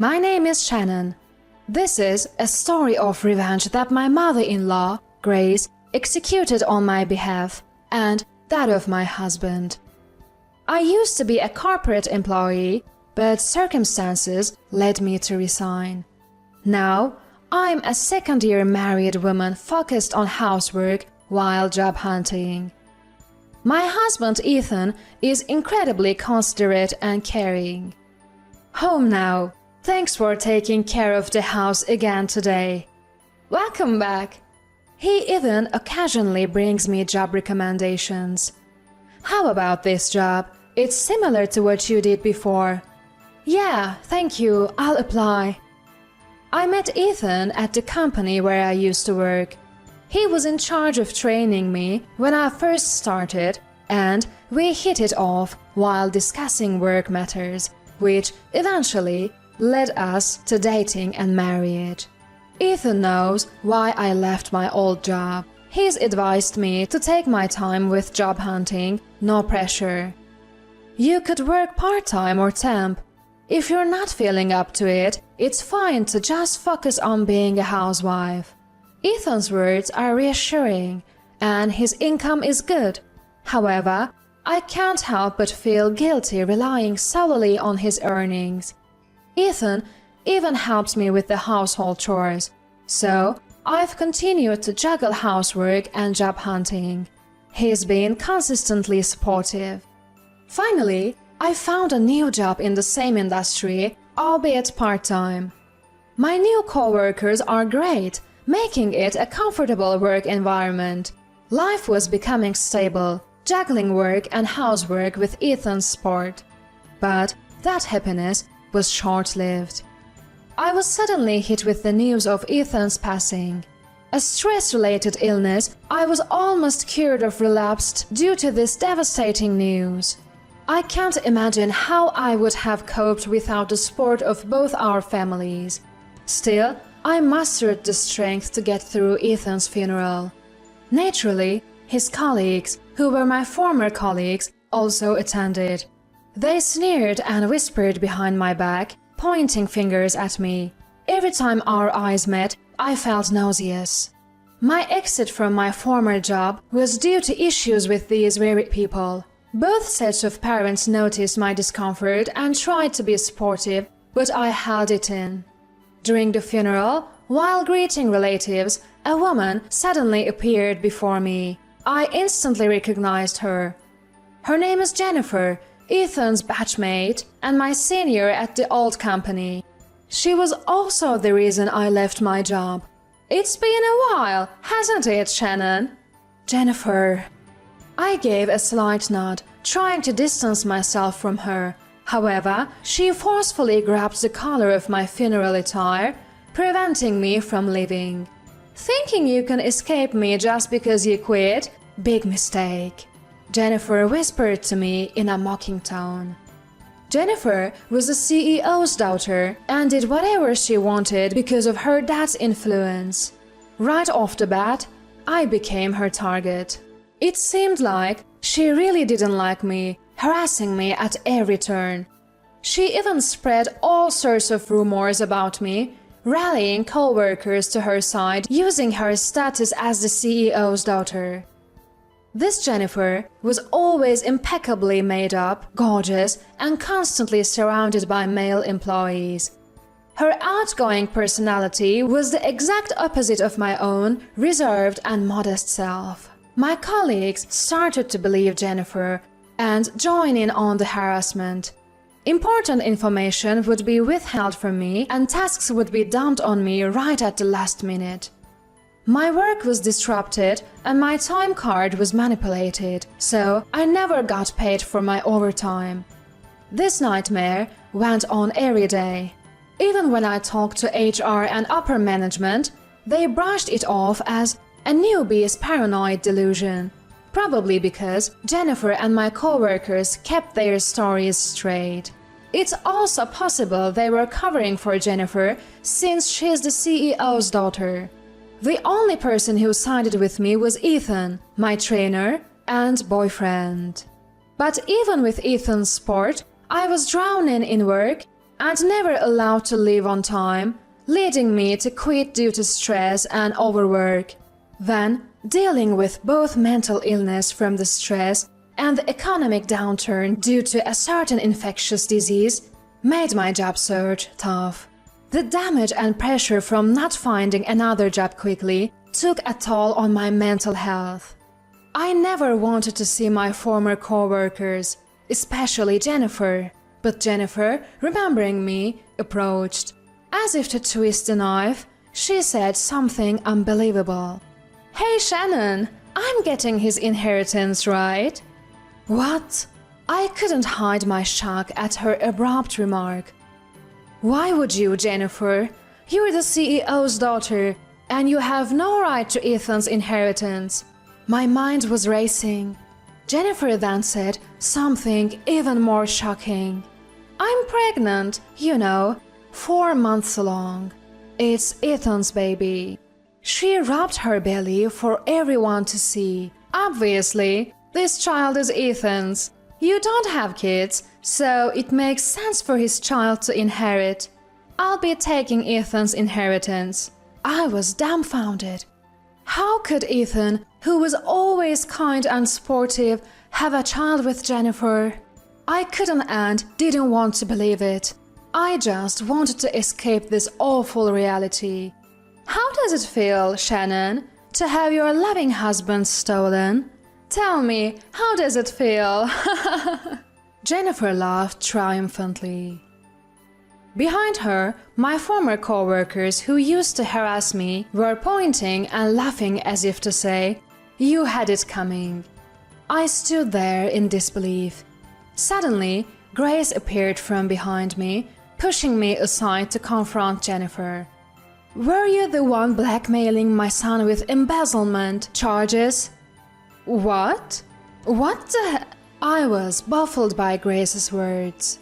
My name is Shannon. This is a story of revenge that my mother-in-law, Grace, executed on my behalf and that of my husband. I used to be a corporate employee, but circumstances led me to resign. Now, I'm a second-year married woman focused on housework while job hunting. My husband Ethan is incredibly considerate and caring. Home now. Thanks for taking care of the house again today. Welcome back. He even occasionally brings me job recommendations. How about this job? It's similar to what you did before. Yeah, thank you, I'll apply. I met Ethan at the company where I used to work. He was in charge of training me when I first started, and we hit it off while discussing work matters, which eventually led us to dating and marriage. Ethan knows why I left my old job. He's advised me to take my time with job hunting, no pressure. You could work part-time or temp. If you're not feeling up to it, it's fine to just focus on being a housewife. Ethan's words are reassuring, and his income is good. However, I can't help but feel guilty relying solely on his earnings. Ethan even helps me with the household chores, so I've continued to juggle housework and job hunting. He's been consistently supportive. Finally, I found a new job in the same industry, albeit part-time. My new co-workers are great, making it a comfortable work environment. Life was becoming stable, juggling work and housework with Ethan's support. But that happiness was short-lived. I was suddenly hit with the news of Ethan's passing. A stress-related illness, I was almost cured of relapsed due to this devastating news. I can't imagine how I would have coped without the support of both our families. Still, I mustered the strength to get through Ethan's funeral. Naturally, his colleagues, who were my former colleagues, also attended. They sneered and whispered behind my back, pointing fingers at me. Every time our eyes met, I felt nauseous. My exit from my former job was due to issues with these very people. Both sets of parents noticed my discomfort and tried to be supportive, but I held it in. During the funeral, while greeting relatives, a woman suddenly appeared before me. I instantly recognized her. Her name is Jennifer, Ethan's batchmate and my senior at the old company. She was also the reason I left my job. It's been a while, hasn't it, Shannon? Jennifer. I gave a slight nod, trying to distance myself from her. However, she forcefully grabbed the collar of my funeral attire, preventing me from leaving. Thinking you can escape me just because you quit? Big mistake. Jennifer whispered to me in a mocking tone. Jennifer was the CEO's daughter and did whatever she wanted because of her dad's influence. Right off the bat, I became her target. It seemed like she really didn't like me, harassing me at every turn. She even spread all sorts of rumors about me, rallying co-workers to her side using her status as the CEO's daughter. This Jennifer was always impeccably made up, gorgeous, and constantly surrounded by male employees. Her outgoing personality was the exact opposite of my own, reserved and modest self. My colleagues started to believe Jennifer and join in on the harassment. Important information would be withheld from me and tasks would be dumped on me right at the last minute. My work was disrupted and my time card was manipulated, so I never got paid for my overtime. This nightmare went on every day. Even when I talked to HR and upper management, they brushed it off as a newbie's paranoid delusion, probably because Jennifer and my co-workers kept their stories straight. It's also possible they were covering for Jennifer since she's the CEO's daughter. The only person who sided with me was Ethan, my trainer and boyfriend. But even with Ethan's support, I was drowning in work and never allowed to leave on time, leading me to quit due to stress and overwork. Then, dealing with both mental illness from the stress and the economic downturn due to a certain infectious disease made my job search tough. The damage and pressure from not finding another job quickly took a toll on my mental health. I never wanted to see my former co-workers, especially Jennifer. But Jennifer, remembering me, approached. As if to twist the knife, she said something unbelievable. "Hey Shannon, I'm getting his inheritance, right?" What? I couldn't hide my shock at her abrupt remark. "Why would you, Jennifer? You're the CEO's daughter, and you have no right to Ethan's inheritance." My mind was racing. Jennifer then said something even more shocking. "I'm pregnant, 4 months along. It's Ethan's baby." She rubbed her belly for everyone to see. "Obviously, this child is Ethan's. You don't have kids, so it makes sense for his child to inherit. I'll be taking Ethan's inheritance." I was dumbfounded. How could Ethan, who was always kind and sportive, have a child with Jennifer? I couldn't and didn't want to believe it. I just wanted to escape this awful reality. "How does it feel, Shannon, to have your loving husband stolen? Tell me, how does it feel?" Jennifer laughed triumphantly. Behind her, my former co-workers who used to harass me were pointing and laughing as if to say, "You had it coming." I stood there in disbelief. Suddenly, Grace appeared from behind me, pushing me aside to confront Jennifer. "Were you the one blackmailing my son with embezzlement charges?" "What? What the?" I was baffled by Grace's words.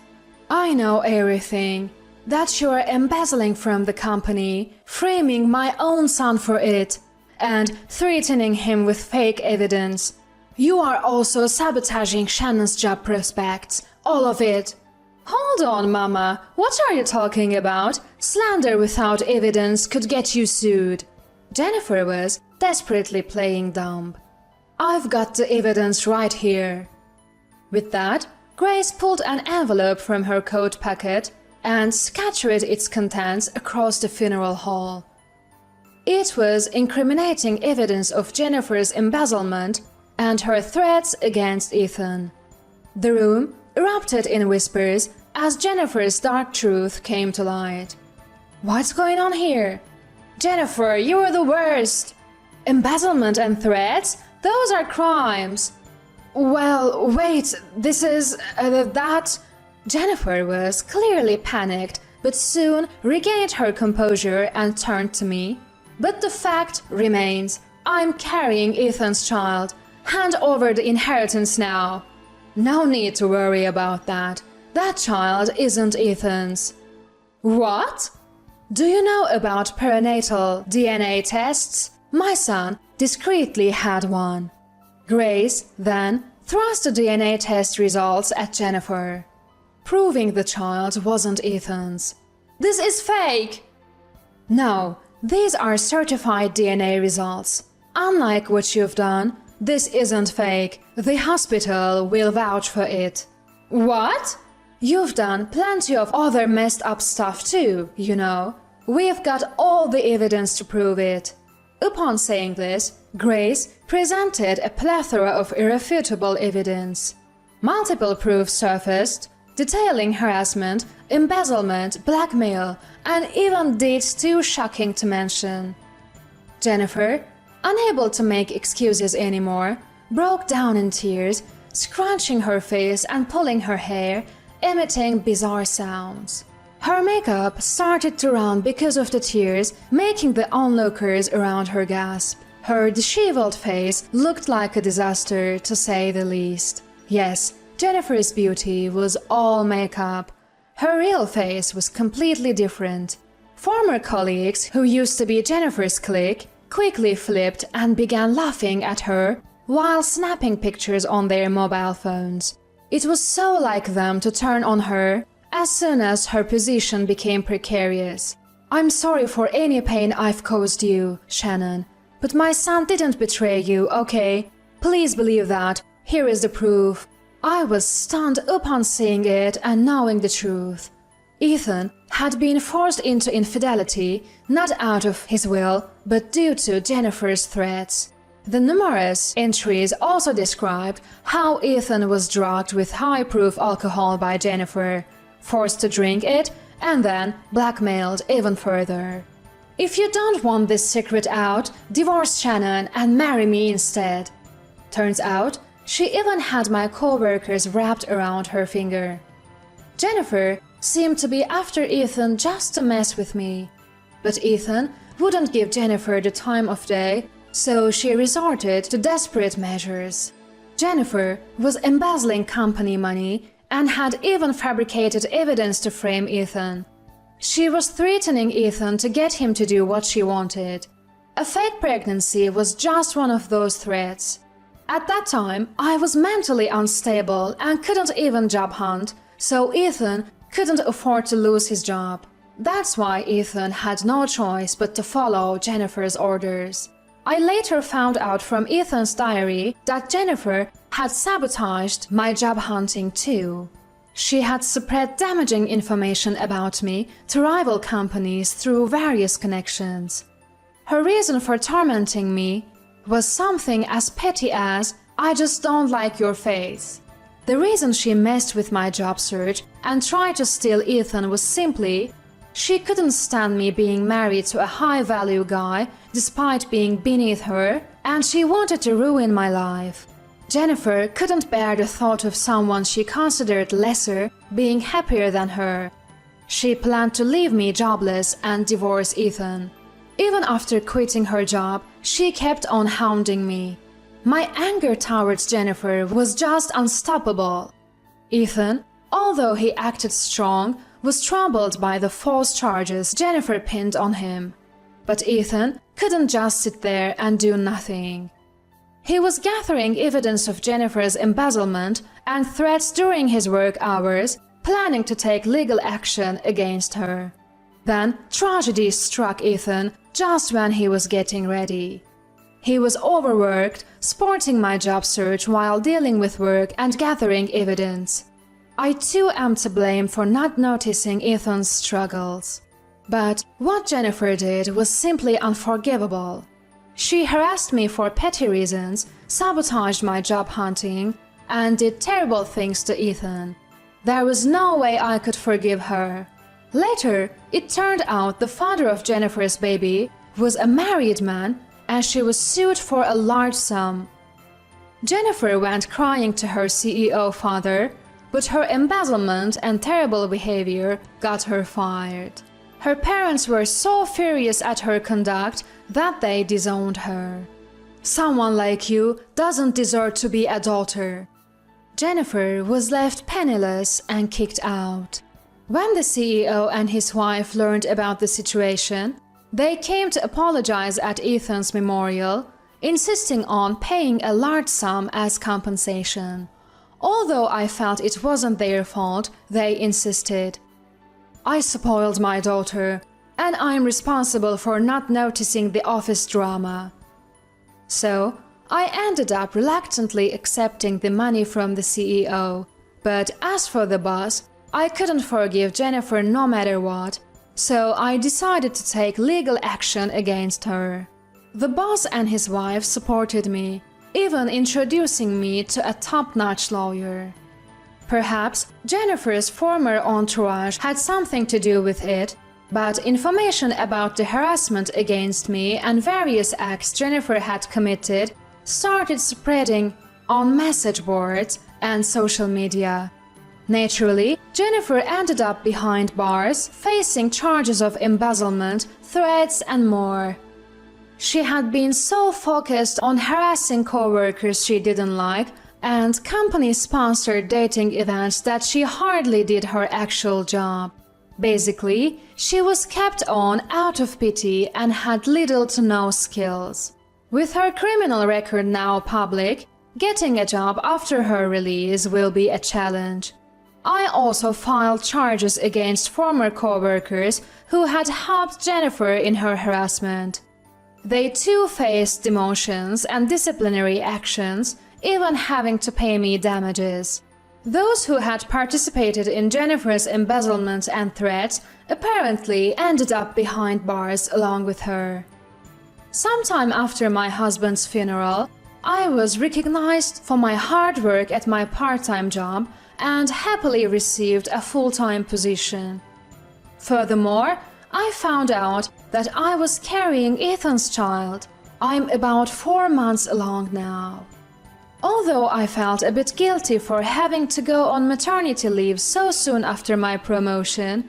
"I know everything. That you're embezzling from the company, framing my own son for it, and threatening him with fake evidence. You are also sabotaging Shannon's job prospects, all of it." "Hold on, Mama, what are you talking about? Slander without evidence could get you sued." Jennifer was desperately playing dumb. "I've got the evidence right here." With that, Grace pulled an envelope from her coat pocket and scattered its contents across the funeral hall. It was incriminating evidence of Jennifer's embezzlement and her threats against Ethan. The room erupted in whispers as Jennifer's dark truth came to light. "What's going on here?" "Jennifer, you're the worst!" "Embezzlement and threats? Those are crimes!" "Well, wait, this is... that..." Jennifer was clearly panicked, but soon regained her composure and turned to me. "But the fact remains, I'm carrying Ethan's child. Hand over the inheritance now." "No need to worry about that. That child isn't Ethan's." "What? Do you know about perinatal DNA tests? My son discreetly had one." Grace then thrust the DNA test results at Jennifer, proving the child wasn't Ethan's. "This is fake!" "No, these are certified DNA results. Unlike what you've done, this isn't fake. The hospital will vouch for it." "What?" "You've done plenty of other messed up stuff too, We've got all the evidence to prove it." Upon saying this, Grace presented a plethora of irrefutable evidence. Multiple proofs surfaced, detailing harassment, embezzlement, blackmail, and even deeds too shocking to mention. Jennifer, unable to make excuses anymore, broke down in tears, scrunching her face and pulling her hair, emitting bizarre sounds. Her makeup started to run because of the tears, making the onlookers around her gasp. Her disheveled face looked like a disaster, to say the least. Yes, Jennifer's beauty was all makeup. Her real face was completely different. Former colleagues who used to be Jennifer's clique quickly flipped and began laughing at her while snapping pictures on their mobile phones. It was so like them to turn on her as soon as her position became precarious. "I'm sorry for any pain I've caused you, Shannon, but my son didn't betray you, okay? Please believe that. Here is the proof." I was stunned upon seeing it and knowing the truth. Ethan had been forced into infidelity, not out of his will, but due to Jennifer's threats. The numerous entries also described how Ethan was drugged with high-proof alcohol by Jennifer, forced to drink it, and then blackmailed even further. "If you don't want this secret out, divorce Shannon and marry me instead." Turns out, she even had my co-workers wrapped around her finger. Jennifer seemed to be after Ethan just to mess with me. But Ethan wouldn't give Jennifer the time of day, so she resorted to desperate measures. Jennifer was embezzling company money and had even fabricated evidence to frame Ethan. She was threatening Ethan to get him to do what she wanted. A fake pregnancy was just one of those threats. At that time, I was mentally unstable and couldn't even job hunt, so Ethan couldn't afford to lose his job. That's why Ethan had no choice but to follow Jennifer's orders. I later found out from Ethan's diary that Jennifer had sabotaged my job hunting too. She had spread damaging information about me to rival companies through various connections. Her reason for tormenting me was something as petty as, "I just don't like your face." The reason she messed with my job search and tried to steal Ethan was simply, she couldn't stand me being married to a high-value guy despite being beneath her, and she wanted to ruin my life. Jennifer couldn't bear the thought of someone she considered lesser being happier than her. She planned to leave me jobless and divorce Ethan. Even after quitting her job, she kept on hounding me. My anger towards Jennifer was just unstoppable. Ethan, although he acted strong, was troubled by the false charges Jennifer pinned on him. But Ethan couldn't just sit there and do nothing. He was gathering evidence of Jennifer's embezzlement and threats during his work hours, planning to take legal action against her. Then tragedy struck Ethan just when he was getting ready. He was overworked, sporting my job search while dealing with work and gathering evidence. I too am to blame for not noticing Ethan's struggles. But what Jennifer did was simply unforgivable. She harassed me for petty reasons, sabotaged my job hunting, and did terrible things to Ethan. There was no way I could forgive her. Later, it turned out the father of Jennifer's baby was a married man, and she was sued for a large sum. Jennifer went crying to her CEO father, but her embezzlement and terrible behavior got her fired. Her parents were so furious at her conduct that they disowned her. "Someone like you doesn't deserve to be a daughter." Jennifer was left penniless and kicked out. When the CEO and his wife learned about the situation, they came to apologize at Ethan's memorial, insisting on paying a large sum as compensation. Although I felt it wasn't their fault, they insisted. "I spoiled my daughter, and I'm responsible for not noticing the office drama." So, I ended up reluctantly accepting the money from the CEO. But as for the boss, I couldn't forgive Jennifer no matter what, so I decided to take legal action against her. The boss and his wife supported me, even introducing me to a top-notch lawyer. Perhaps Jennifer's former entourage had something to do with it, but information about the harassment against me and various acts Jennifer had committed started spreading on message boards and social media. Naturally, Jennifer ended up behind bars, facing charges of embezzlement, threats, and more. She had been so focused on harassing co-workers she didn't like and company-sponsored dating events that she hardly did her actual job. Basically, she was kept on out of pity and had little to no skills. With her criminal record now public, getting a job after her release will be a challenge. I also filed charges against former co-workers who had helped Jennifer in her harassment. They too faced demotions and disciplinary actions, even having to pay me damages. Those who had participated in Jennifer's embezzlement and threats apparently ended up behind bars along with her. Sometime after my husband's funeral, I was recognized for my hard work at my part-time job and happily received a full-time position. Furthermore, I found out that I was carrying Ethan's child. I'm about 4 months along now. Although I felt a bit guilty for having to go on maternity leave so soon after my promotion,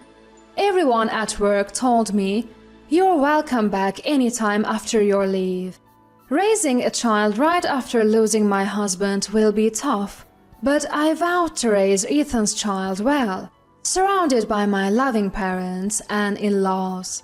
everyone at work told me, "You're welcome back anytime after your leave." Raising a child right after losing my husband will be tough, but I vowed to raise Ethan's child well, surrounded by my loving parents and in-laws.